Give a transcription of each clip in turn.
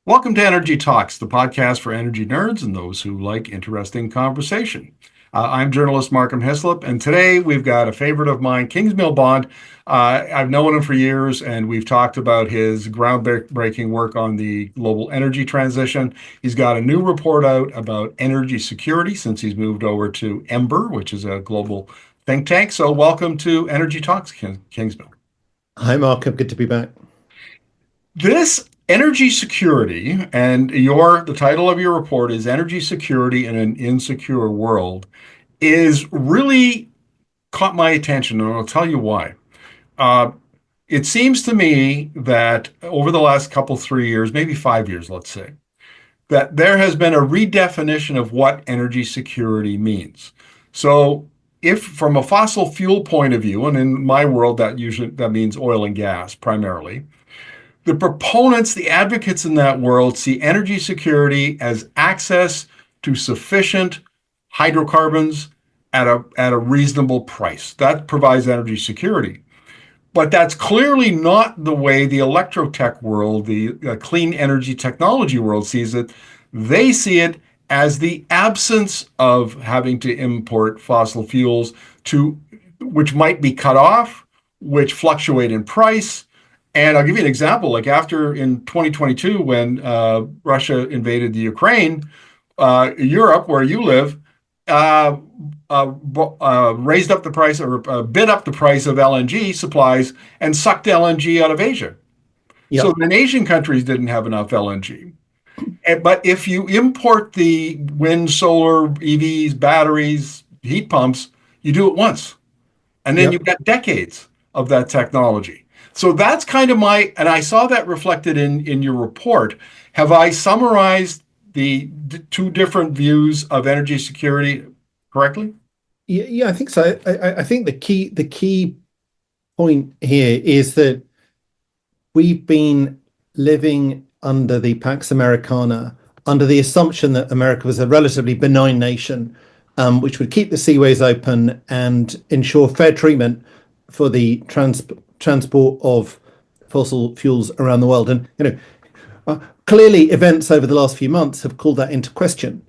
Welcome to Energy Talks, the podcast for energy nerds and those who like interesting conversation. I'm journalist Markham Hislop, and today we've got a favorite of mine, Kingsmill Bond. I've known him for years, and we've talked about his groundbreaking work on the global energy transition. He's got a new report out about energy security since he's moved over to Ember, which is a global think tank. So, welcome to Energy Talks, Kingsmill. Hi, Mark. Good to be back. This energy security, and the title of your report is Energy Security in an Insecure World, is really caught my attention, and I'll tell you why. Uh, it seems to me that over the last 3 years, maybe 5 years, let's say, that there has been a redefinition of what energy security means. So, if from a fossil fuel point of view, and in my world that means oil and gas primarily, the proponents, the advocates in that world see energy security as access to sufficient hydrocarbons at a reasonable price. That provides energy security. But that's clearly not the way the electrotech world, the clean energy technology world sees it. They see it as the absence of having to import fossil fuels to which might be cut off, which fluctuate in price. And I'll give you an example. Like after in 2022, when Russia invaded the Ukraine, Europe, where you live, uh, raised up the price or bid up the price of LNG supplies and sucked LNG out of Asia. So Yep. the Asian countries didn't have enough LNG. But if you import the wind, solar, EVs, batteries, heat pumps, you do it once. And then you've Yep. got decades of that technology. So that's kind of and I saw that reflected in your report. Have I summarized the two different views of energy security correctly? Yeah, I think so. I think the key point here is that we've been living under the Pax Americana, under the assumption that America was a relatively benign nation, which would keep the seaways open and ensure fair treatment for the transport of fossil fuels around the world. And clearly, events over the last few months have called that into question.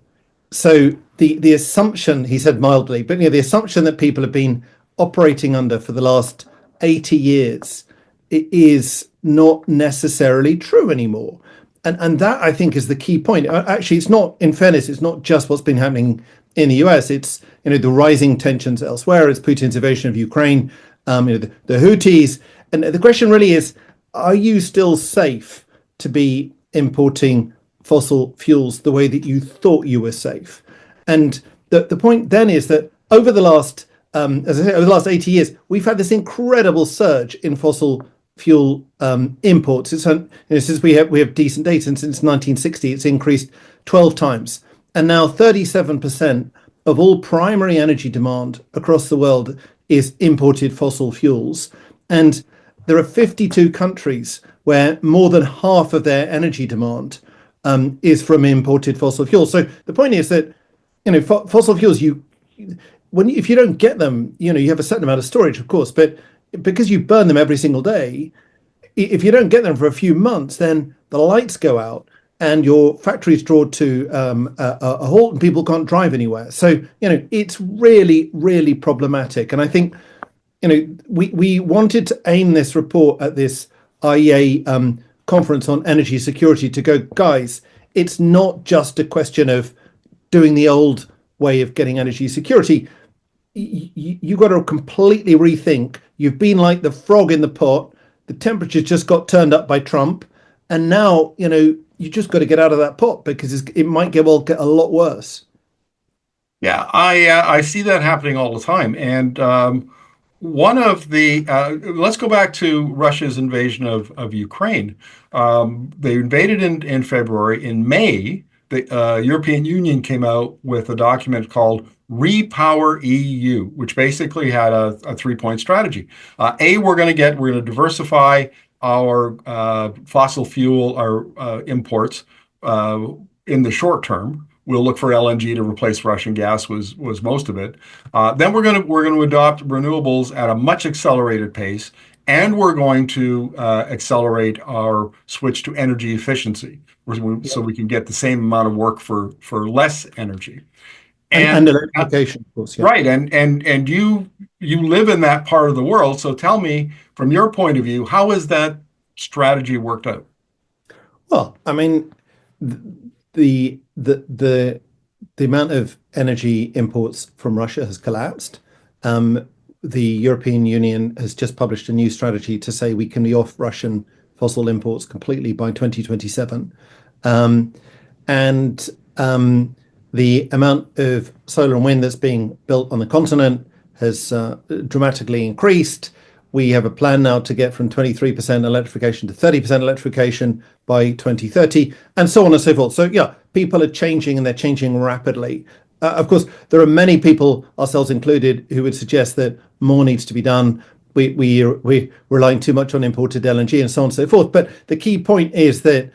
So the assumption, he said mildly, but the assumption that people have been operating under for the last 80 years is not necessarily true anymore. And that I think is the key point. Actually, it's not, in fairness, it's not just what's been happening in the US. It's the rising tensions elsewhere. It's Putin's invasion of Ukraine, the Houthis. And the question really is, are you still safe to be importing fossil fuels the way that you thought you were safe? And the point then is that over the last, as I say, over the last 80 years, we've had this incredible surge in fossil fuel imports. Since we have decent data, and since 1960, it's increased 12 times. And now 37% of all primary energy demand across the world is imported fossil fuels. And there are 52 countries where more than half of their energy demand is from imported fossil fuels. So the point is that fossil fuels, if you don't get them, you have a certain amount of storage, of course, but because you burn them every single day, if you don't get them for a few months, then the lights go out and your factory's drawn to a halt and people can't drive anywhere. So it's really, really problematic. And I think we wanted to aim this report at this IEA conference on energy security to go, guys, it's not just a question of doing the old way of getting energy security. You got to completely rethink. You've been like the frog in the pot. The temperature just got turned up by Trump, and now you just got to get out of that pot because it might get a lot worse. Yeah, I see that happening all the time. And one of the let's go back to Russia's invasion of Ukraine. They invaded in February. In May, the European Union came out with a document called Repower EU, which basically had a three-point strategy. We're going to diversify our fossil fuel, our imports in the short term. We'll look for LNG to replace Russian gas was most of it. Then we're going to adopt renewables at a much accelerated pace, and we're going to accelerate our switch to energy efficiency, Yeah. so we can get the same amount of work for less energy. And And electrification, of course, yeah. right, and you live in that part of the world, so tell me from your point of view, how has that strategy worked out? Well, I mean, the the the the amount of energy imports from Russia has collapsed. Um, the European Union has just published a new strategy to say we can be off Russian fossil imports completely by 2027. Um, and the amount of solar and wind that's being built on the continent has dramatically increased. We have a plan now to get from 23% electrification to 30% electrification by 2030, and so on and so forth. So, yeah, people are changing and they're changing rapidly. Of course, there are many people, ourselves included, who would suggest that more needs to be done. We're relying too much on imported LNG and so on and so forth. But the key point is that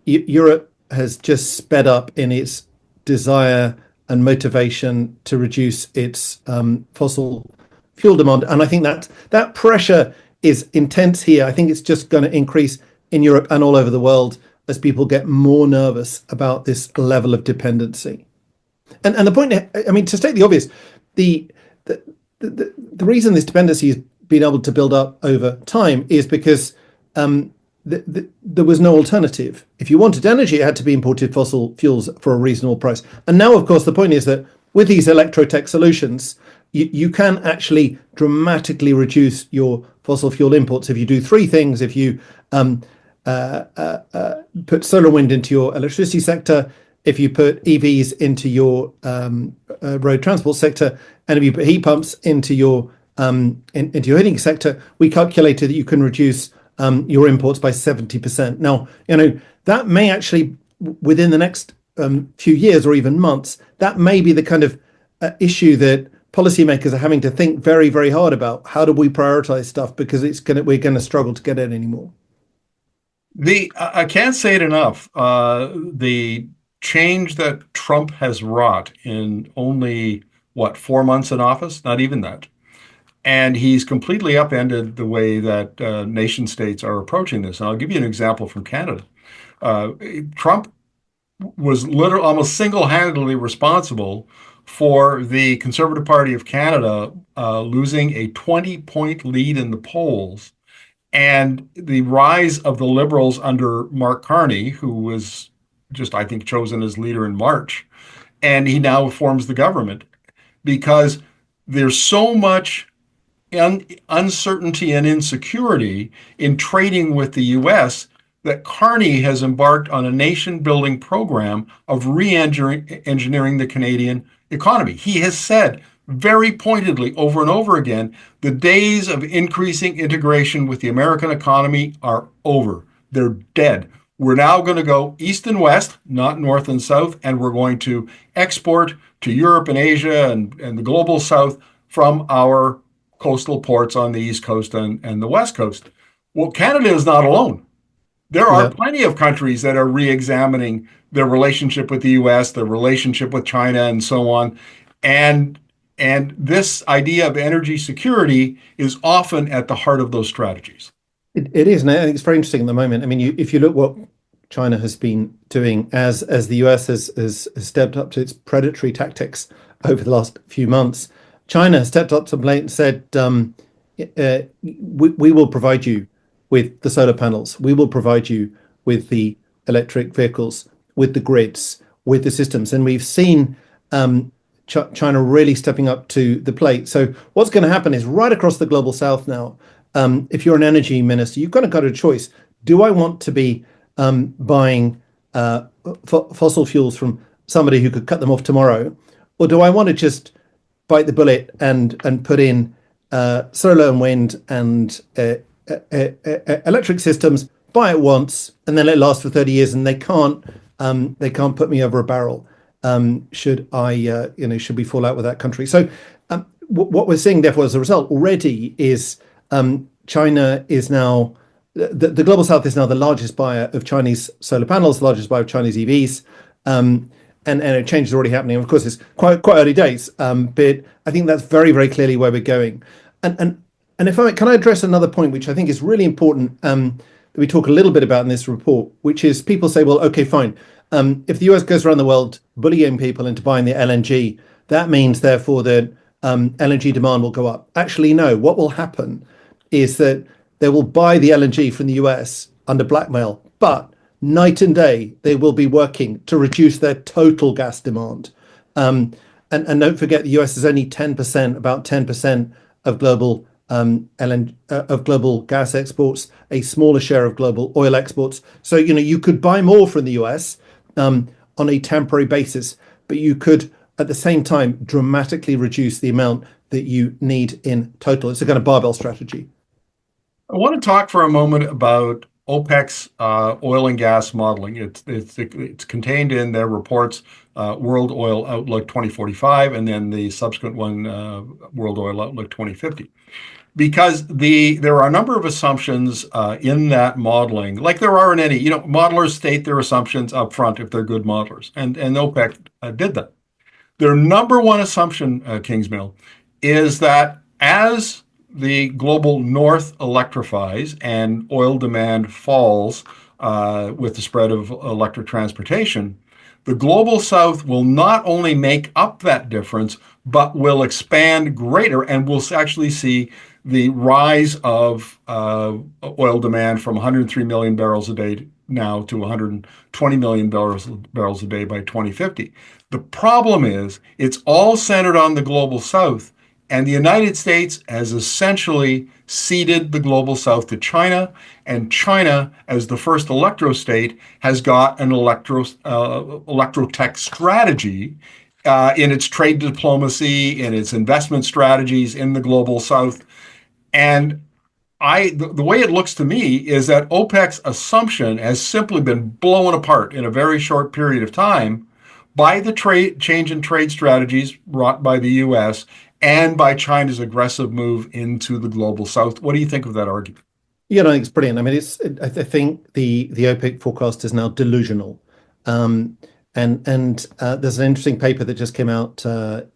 Europe has just sped up in its desire and motivation to reduce its fossil fuel demand. And I think that pressure is intense here. I think it's just going to increase in Europe and all over the world as people get more nervous about this level of dependency. And the point, I mean, to state the obvious, the the, the reason this dependency has been able to build up over time is because there was no alternative. If you wanted energy, it had to be imported fossil fuels for a reasonable price. And now, of course, the point is that with these electrotech solutions, you can actually dramatically reduce your fossil fuel imports if you do three things. If you put solar wind into your electricity sector, if you put EVs into your road transport sector, and if you put heat pumps into into your heating sector, we calculated that you can reduce your imports by 70%. Now, that may actually, within the next few years or even months, that may be the kind of issue that policymakers are having to think very, very hard about. How do we prioritize stuff? Because we're going to struggle to get it anymore. I can't say it enough. The change that Trump has wrought in only, what, 4 months in office? Not even that. And he's completely upended the way that nation states are approaching this. And I'll give you an example from Canada. Uh, Trump was literally almost single-handedly responsible for the Conservative Party of Canada losing a 20-point lead in the polls, and the rise of the Liberals under Mark Carney, who was just, I think, chosen as leader in March. And he now forms the government because there's so much uncertainty and insecurity in trading with the US that Carney has embarked on a nation building program of re engineering the Canadian economy. He has said very pointedly over and over again the days of increasing integration with the American economy are over. They're dead. We're now going to go east and west, not north and south, and we're going to export to Europe and Asia and the global south from our coastal ports on the East Coast and the West Coast. Well, Canada is not alone. There are Yeah. plenty of countries that are re-examining their relationship with the US, their relationship with China, and so on. And and this idea of energy security is often at the heart of those strategies. It is, and I think it's very interesting at the moment. I mean, if you look what China has been doing as the US has stepped up to its predatory tactics over the last few months, China has stepped up to the plate and said, we will provide you with the solar panels, we will provide you with the electric vehicles, with the grids, with the systems, and we've seen China really stepping up to the plate. So what's going to happen is right across the global south now, if you're an energy minister, you've got a choice. Do I want to be buying fossil fuels from somebody who could cut them off tomorrow, or do I want to just bite the bullet and put in solar and wind and electric systems, buy it once, and then let it last for 30 years, and they can't put me over a barrel should should we fall out with that country. So what we're seeing, therefore, as a result already is China is now the global south is now the largest buyer of Chinese solar panels, the largest buyer of Chinese EVs. And a change is already happening. Of course, it's quite early days, but I think that's very, very clearly where we're going. And And if I can I address another point, which I think is really important, that we talk a little bit about in this report, which is people say, well, okay, fine. If the US goes around the world bullying people into buying the LNG, that means therefore that LNG demand will go up. Actually, no. What will happen is that they will buy the LNG from the US under blackmail, but night and day they will be working to reduce their total gas demand. Um, and don't forget, the US is only 10%, about 10% of global LNG, of global gas exports, a smaller share of global oil exports. So you could buy more from the US on a temporary basis, but you could at the same time dramatically reduce the amount that you need in total. It's a kind of barbell strategy. I want to talk for a moment about OPEC's oil and gas modeling. It's contained in their reports, World Oil Outlook 2045, and then the subsequent one, World Oil Outlook 2050. Because there are a number of assumptions in that modeling, like there are in any, modelers state their assumptions up front if they're good modelers, and OPEC did that. Their number one assumption, Kingsmill, is that as the global north electrifies and oil demand falls with the spread of electric transportation, the global south will not only make up that difference, but will expand greater, and we'll actually see the rise of oil demand from 103 million barrels a day now to 120 million barrels a day by 2050. The problem is it's all centered on the global south, and the United States has essentially ceded the global south to China, and China, as the first electro state, has got an electrotech strategy in its trade diplomacy, in its investment strategies in the global south. And the way it looks to me is that OPEC's assumption has simply been blown apart in a very short period of time by the trade change in trade strategies brought by the US and by China's aggressive move into the global south. What do you think of that argument? Yeah, I think it's brilliant. I mean, I think the OPEC forecast is now delusional. Um, and there's an interesting paper that just came out a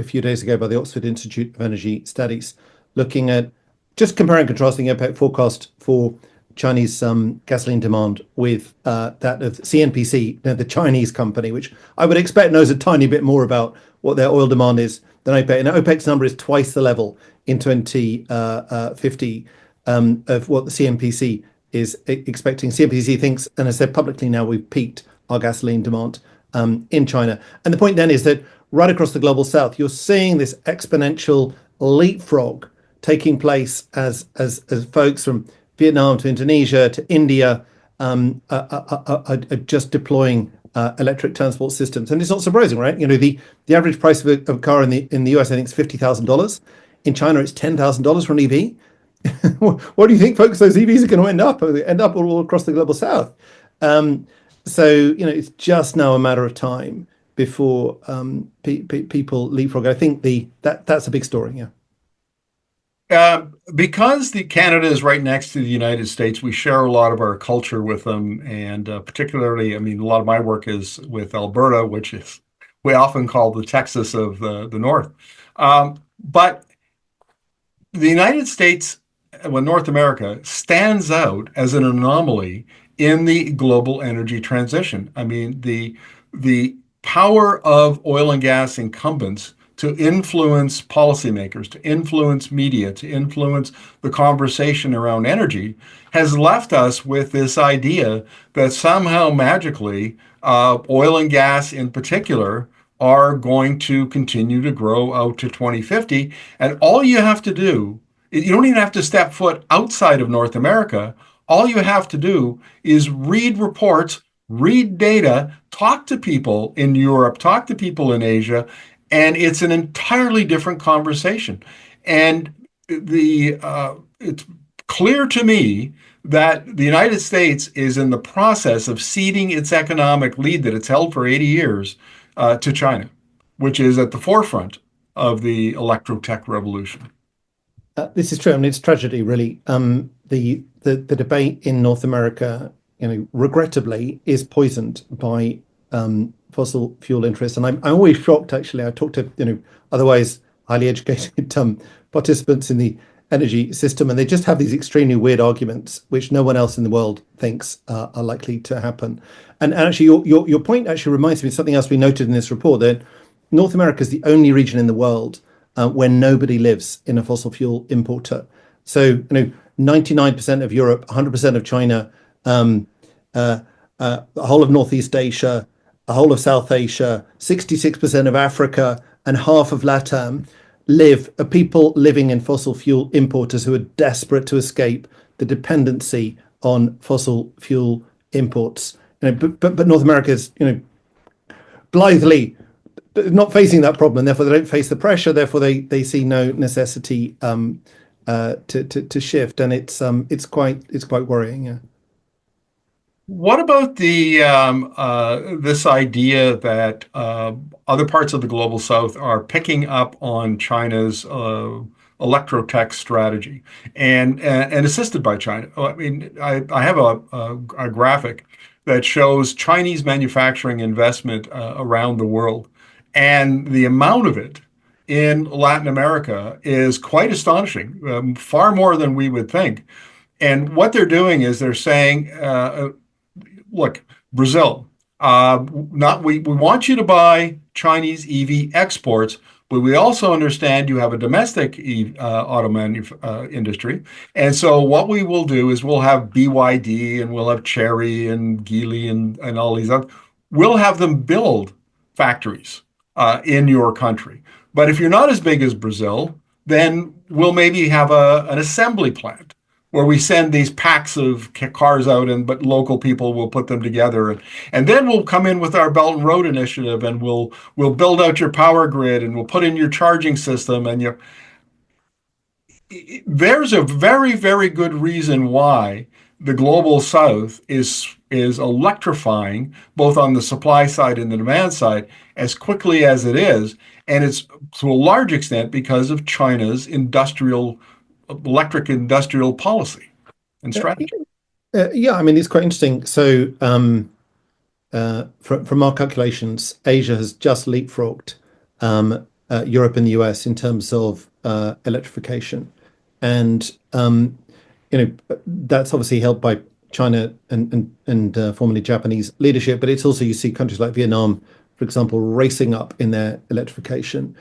few days ago by the Oxford Institute of Energy Studies, looking at just comparing and contrasting OPEC forecast for Chinese gasoline demand with that of CNPC, the Chinese company, which I would expect knows a tiny bit more about what their oil demand is than OPEC. And OPEC's number is twice the level in 2050 of what the CNPC is expecting. CNPC thinks, and has said publicly now, we've peaked our gasoline demand in China. And the point then is that right across the global south, you're seeing this exponential leapfrog taking place as folks from Vietnam to Indonesia to India are just deploying electric transport systems. And it's not surprising, right? The average price of a car in the US, I think, is $50,000. In China, it's $10,000 for an EV. What do you think, folks? Those EVs are going to end up? They end up all across the global south. So it's just now a matter of time before people leapfrog. I think that's a big story. Yeah. Because the Canada is right next to the United States, we share a lot of our culture with them, and particularly, I mean, a lot of my work is with Alberta, which is we often call the Texas of the North. But the United States, well, North America, stands out as an anomaly in the global energy transition. I mean, the power of oil and gas incumbents to influence policymakers, to influence media, to influence the conversation around energy has left us with this idea that somehow magically oil and gas in particular are going to continue to grow out to 2050. And all you have to do, you don't even have to step foot outside of North America. All you have to do is read reports, read data, talk to people in Europe, talk to people in Asia, and it's an entirely different conversation. And it's clear to me that the United States is in the process of ceding its economic lead that it's held for 80 years to China, which is at the forefront of the electrotech revolution. This is true. I mean, it's tragedy, really. The debate in North America, regrettably, is poisoned by fossil fuel interests, and I'm always shocked. Actually, I talk to otherwise highly educated participants in the energy system, and they just have these extremely weird arguments, which no one else in the world thinks are likely to happen. And actually, your point actually reminds me of something else we noted in this report that North America is the only region in the world where nobody lives in a fossil fuel importer. So, 99% of Europe, 100% of China, um, the whole of Northeast Asia, the whole of South Asia, 66% of Africa, and half of LATAM are people living in fossil fuel importers who are desperate to escape the dependency on fossil fuel imports. But North America is, blithely not facing that problem, and therefore they don't face the pressure. Therefore, they see no necessity to shift, and it's quite worrying. Yeah. What about the this idea that other parts of the global south are picking up on China's electrotech strategy and assisted by China? I mean, I have a graphic that shows Chinese manufacturing investment around the world, and the amount of it in Latin America is quite astonishing, far more than we would think. And what they're doing is they're saying, look, Brazil, not we want you to buy Chinese EV exports, but we also understand you have a domestic industry. And so what we will do is we'll have BYD and we'll have Chery and Geely and all these other. We'll have them build factories in your country. But if you're not as big as Brazil, then we'll maybe have an assembly plant where we send these packs of cars out, and but local people will put them together, and then we'll come in with our Belt and Road Initiative, and we'll build out your power grid, and we'll put in your charging system, and there's a very, very good reason why the global south is electrifying both on the supply side and the demand side as quickly as it is, and it's to a large extent because of China's electric industrial policy and Uh, strategy. yeah, I mean, it's quite interesting. So, from our calculations, Asia has just leapfrogged Europe and the US in terms of electrification, and that's obviously helped by China and formerly Japanese leadership. But it's also you see countries like Vietnam, for example, racing up in their electrification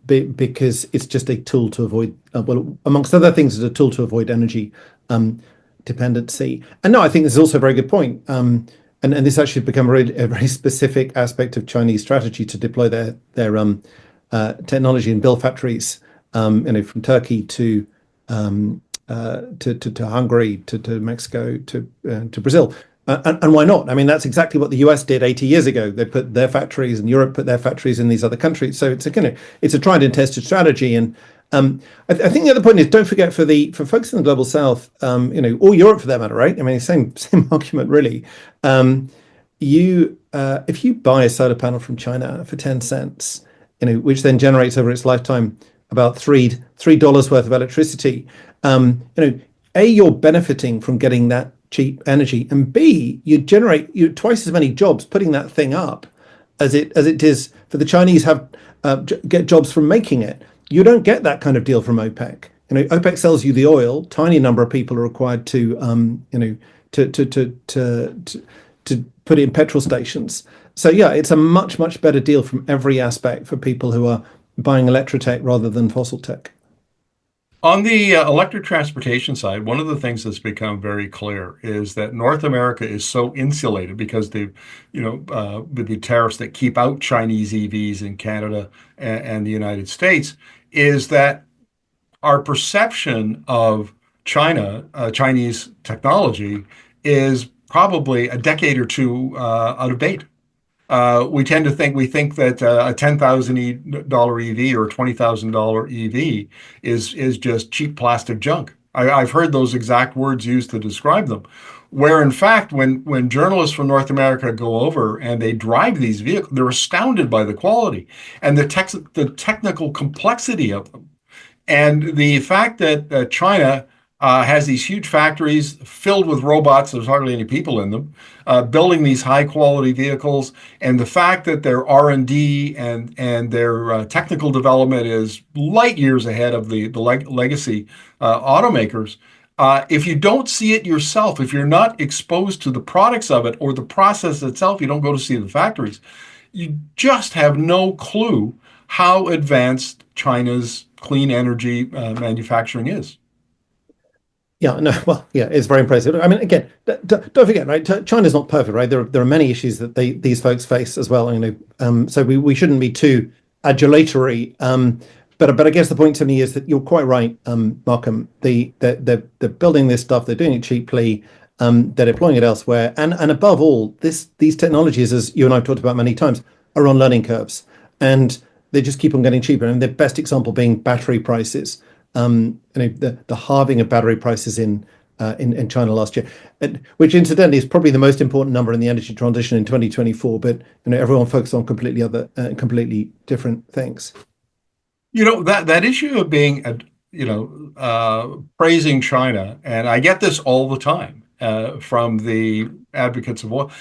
because it's just a tool to avoid, well, amongst other things, it's a tool to avoid energy um, dependency. And no, I think this is also a very good point. And this actually become a very specific aspect of Chinese strategy to deploy their technology and build factories, from Turkey to Hungary to Mexico to Brazil. And why not? I mean, that's exactly what the US did 80 years ago. They put their factories, and Europe put their factories in these other countries. So it's a tried and tested strategy. And I think the other point is don't forget for folks in the global south, or Europe for that matter, right? I mean, same argument really. You If you buy a solar panel from China for 10 cents, which then generates over its lifetime about $3 worth of electricity, you're benefiting from getting that cheap energy, and B, you twice as many jobs putting that thing up as it is for the Chinese have get jobs from making it. You don't get that kind of deal from OPEC. OPEC sells you the oil. Tiny number of people are required to put it in petrol stations. So yeah, it's a much better deal from every aspect for people who are buying electrotech rather than fossil tech. On the electric transportation side, one of the things that's become very clear is that North America is so insulated because with the tariffs that keep out Chinese EVs in Canada and the United States, is that our perception of Chinese technology, is probably a decade or two out of date. We think that a $10,000 EV or a $20,000 EV is just cheap plastic junk. I've heard those exact words used to describe them. Where in fact, when journalists from North America go over and they drive these vehicles, they're astounded by the quality and the technical complexity of them. And the fact that China has these huge factories filled with robots. There's hardly any people in them, building these high quality vehicles. And the fact that their R&D and their technical development is light years ahead of the legacy automakers. If you don't see it yourself, if you're not exposed to the products of it or the process itself, you don't go to see the factories, you just have no clue how advanced China's clean energy manufacturing is. Yeah, no, well, yeah, it's very impressive. I mean, again, don't forget, right? China's not perfect, right? There are many issues that these folks face as well. So we shouldn't be too adulatory. But I guess the point to me is that you're quite right, Markham. They're building this stuff, they're doing it cheaply, they're deploying it elsewhere, and above all, these technologies, as you and I've talked about many times, are on learning curves, and they just keep on getting cheaper. And the best example being battery prices. The halving of battery prices in China last year, which incidentally is probably the most important number in the energy transition in 2024. But everyone focuses on completely different things. That issue of being, praising China, and I get this all the time from the advocates of oil.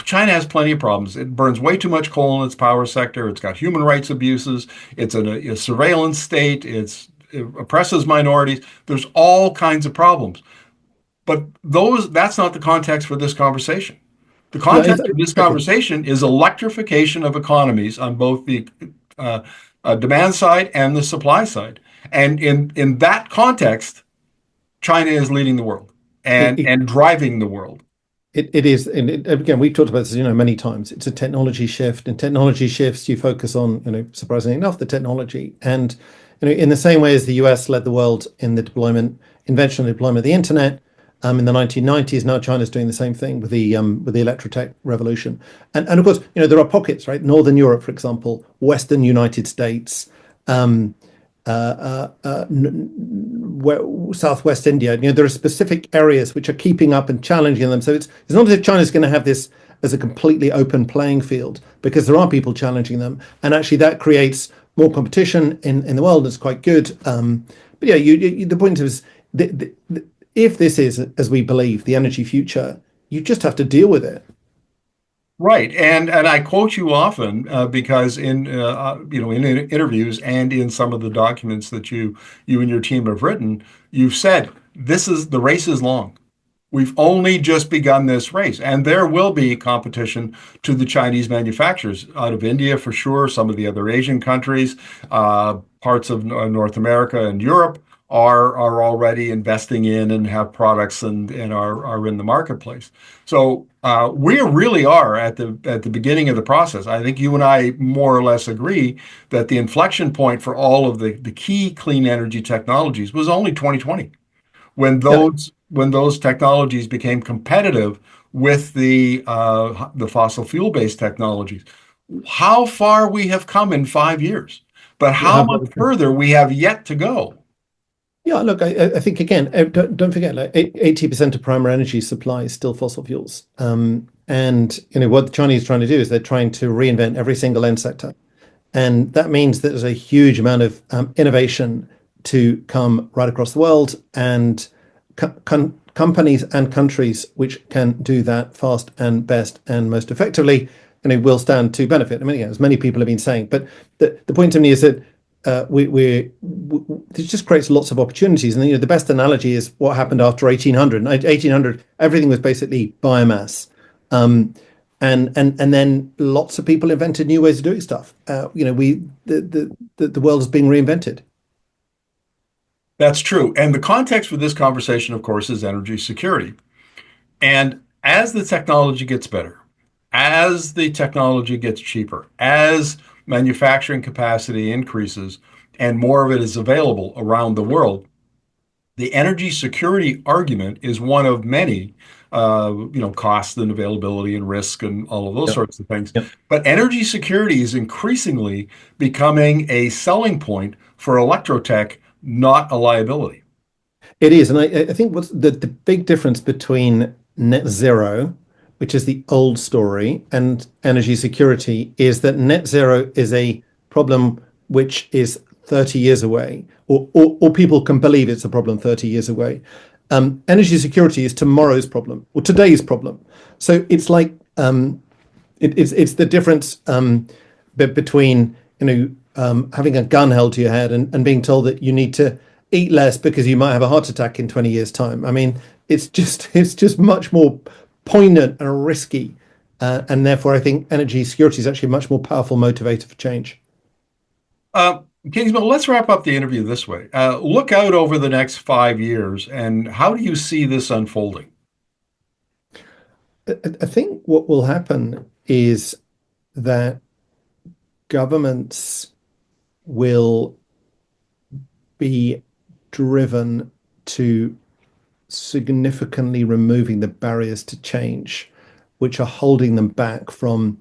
China has plenty of problems. It burns way too much coal in its power sector. It's got human rights abuses. It's a surveillance state. It oppresses minorities. There's all kinds of problems. But that's not the context for this conversation. The Yeah, context for this exactly. conversation is electrification of economies on both the uh, demand side and the supply side. And in that context, China is leading the world It, it, and driving the world. it is, and again, we've talked about this, many times. It's a technology shift, and technology shifts. You focus on, surprisingly enough, the technology, and in the same way as the US led the world in the invention and deployment of the internet, in the 1990s. Now China's doing the same thing with the electrotech revolution, and of course, there are pockets, right? Northern Europe, for example, Western United States. Um, where, Southwest India. There are specific areas which are keeping up and challenging them. So it's not as if China's going to have this as a completely open playing field, because there are people challenging them, and actually that creates more competition in the world. It's quite good. But yeah, the point is, if this is, as we believe, the energy future, you just have to deal with it. Right, and I quote you often because in interviews and in some of the documents that you and your team have written, you've said the race is long. We've only just begun this race, and there will be competition to the Chinese manufacturers out of India for sure. Some of the other Asian countries, parts of North America and Europe are already investing in and have products and are in the marketplace. So we really are at the beginning of the process. I think you and I more or less agree that the inflection point for all of the key clean energy technologies was only 2020 when Yeah, those technologies became competitive with the fossil fuel based technologies. How far we have come in 5 years, but you how have much very true. further we have yet to go. Yeah, look, I think again, don't forget, like 80% of primary energy supply is still fossil fuels. And what the Chinese are trying to do is they're trying to reinvent every single end sector, and that means that there's a huge amount of innovation to come right across the world, and companies and countries which can do that fast and best and most effectively, will stand to benefit. I mean, as many people have been saying, but the point to me is that this just creates lots of opportunities. And the best analogy is what happened after 1800. 1800, everything was basically biomass. And then lots of people invented new ways of doing stuff. The world is being reinvented. That's true. And the context for this conversation, of course, is energy security. And as the technology gets better, as the technology gets cheaper, as manufacturing capacity increases and more of it is available around the world, the energy security argument is one of many, cost and availability and risk and all of those Yep. sorts of things. Yep. But energy security is increasingly becoming a selling point for electrotech, not a liability. It is, and I think what's the big difference between net zero, which is the old story, and energy security is that net zero is a problem which is 30 years away, or people can believe it's a problem 30 years away. Energy security is tomorrow's problem or today's problem. So it's like it's the difference between having a gun held to your head and being told that you need to eat less because you might have a heart attack in 20 years' time. I mean, it's just much more poignant and risky, and therefore I think energy security is actually a much more powerful motivator for change. Uh, Kingsmill, let's wrap up the interview this way. Look out over the next 5 years, and how do you see this unfolding? I think what will happen is that governments will be driven to significantly removing the barriers to change, which are holding them back from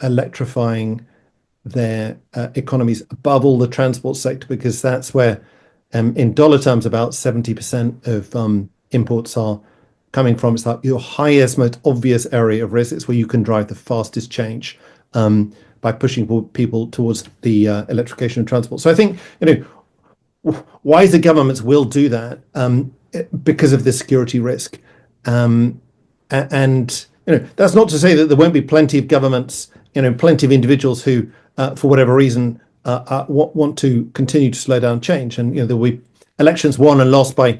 electrifying their economies above all the transport sector, because that's where, in dollar terms, about 70% of imports are coming from. It's like your highest, most obvious area of risk. It's where you can drive the fastest change by pushing people towards the electrification of transport. So I think, wiser governments will do that because of the security risk. Um, and that's not to say that there won't be plenty of governments, plenty of individuals who, for whatever reason, want to continue to slow down change. And there will be elections won and lost by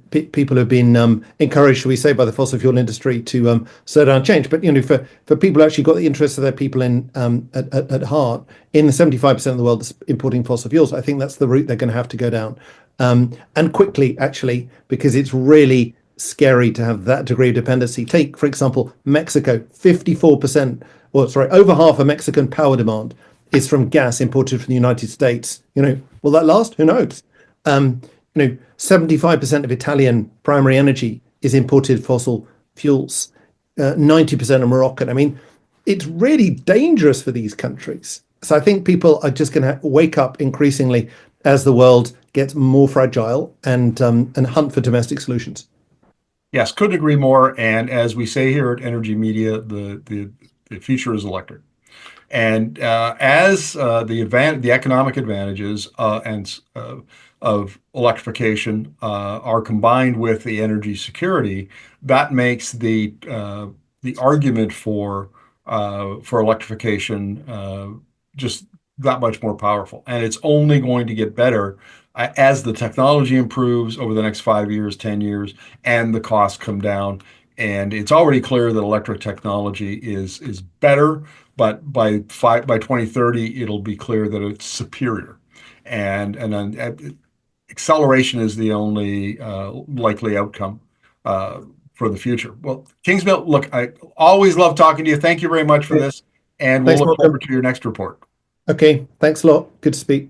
people who've been encouraged, shall we say, by the fossil fuel industry to slow down change. But for people who actually got the interests of their people in at heart, in the 75% of the world that's importing fossil fuels, I think that's the route they're going to have to go down, and quickly, actually, because it's really scary to have that degree of dependency. Take, for example, Mexico, 54%, or sorry, over half of Mexican power demand is from gas imported from the United States. Will that last? Who knows? 75% of Italian primary energy is imported fossil fuels, 90% of Moroccan. I mean, it's really dangerous for these countries. So I think people are just going to wake up increasingly as the world gets more fragile and hunt for domestic solutions. Yes, couldn't agree more. And as we say here at Energy Media, the future is electric. And as the economic advantages of electrification are combined with the energy security, that makes the argument for electrification just that much more powerful. And it's only going to get better as the technology improves over the next 5 years, 10 years, and the costs come down. And it's already clear that electric technology is better, but by 2030, it'll be clear that it's superior. And then acceleration is the only likely outcome for the future. Well, Kingsmill, look, I always love talking to you. Thank you very much for Okay. this, and we'll Thanks, look Markham. forward to your next report. Okay, thanks a lot. Good to speak.